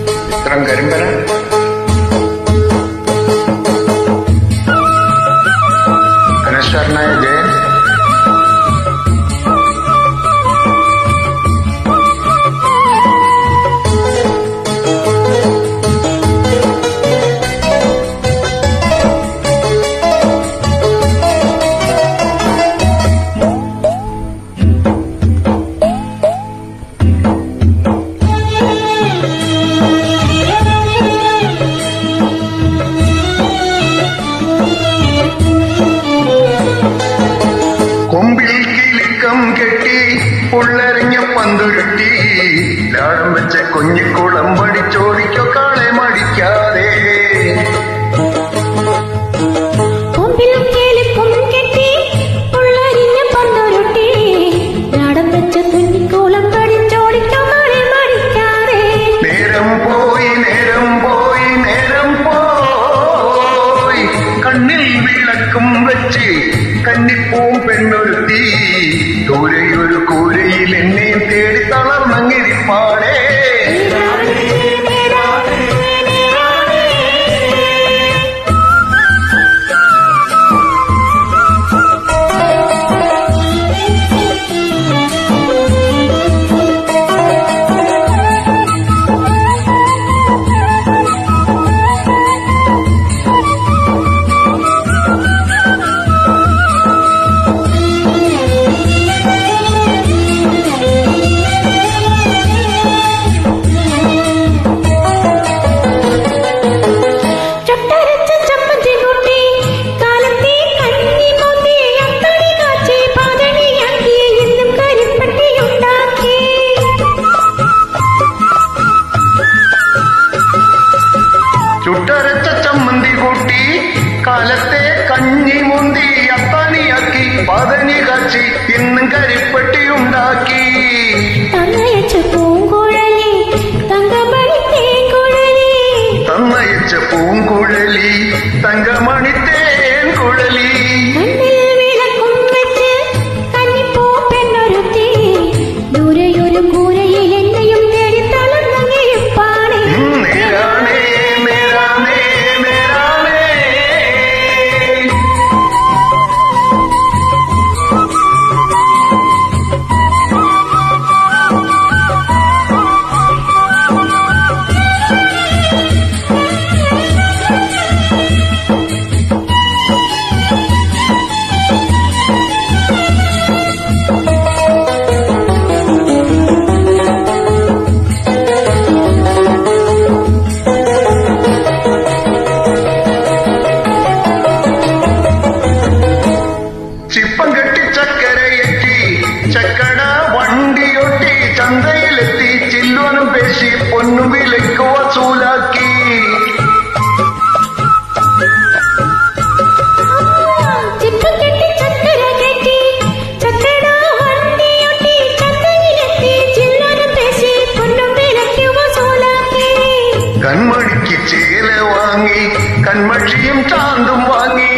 ഇത്രം കരിമ്പന അനശ്വരനായ ജയൻ ഉള്ളറിഞ്ഞ പന്തുരുട്ടി ലാടം വെച്ച കുഞ്ഞിക്കുളം പഠിച്ചോടിക്കോ കാളെ മടിക്കാതെ നേരം പോയി നേരം പോയി നേരം പോയി കണ്ണിൽ വിളക്കും വെച്ച് കന്നിപ്പൂം പെണ്ണൊരുത്തി ദൂരെയൊരു കൂരയിൽ എന്നെ തേടി തളർന്നങ്ങിരിപ്പാടേ ചുട്ടരച്ച ചമ്മന്തി കൂട്ടി കാലത്തെ കഞ്ഞി മുന്തി അത്താണിയാക്കി പതനി കാച്ചി ഇന്നും കരിപ്പെട്ടിയുണ്ടാക്കി തന്നയച്ച പൂങ്കുഴലി തങ്കമണി തേൻ കുഴലി ചിപ്പം കെട്ടി ചക്കരയെത്തി ചക്കട വണ്ടിയൊട്ടി ചന്തയിലെത്തി ചില്ലുവനും പേശി പൊന്നും വിലയ്ക്ക് വസൂലാക്കി കൺമണിക്ക് ചേല വാങ്ങി കൺമഷിയും ചാന്തും വാങ്ങി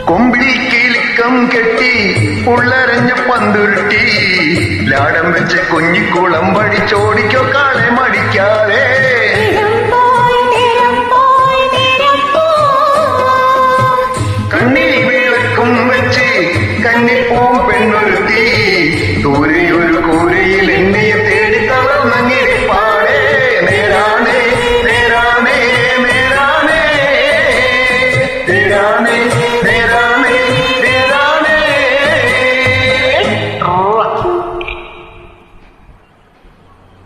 കൊമ്പിൽ കിളിക്കം കെട്ടി ഉള്ളരഞ്ഞ പന്തുരുട്ടി ലാടം വെച്ച് കുഞ്ഞിക്കുളം പഠിച്ചോടിക്കോ കാളെ മടിക്കാതെ കണ്ണിൽ വിളക്കും വെച്ച് കന്നിപ്പൂം പെണ്ണൊരുത്തി ദൂരെയൊരു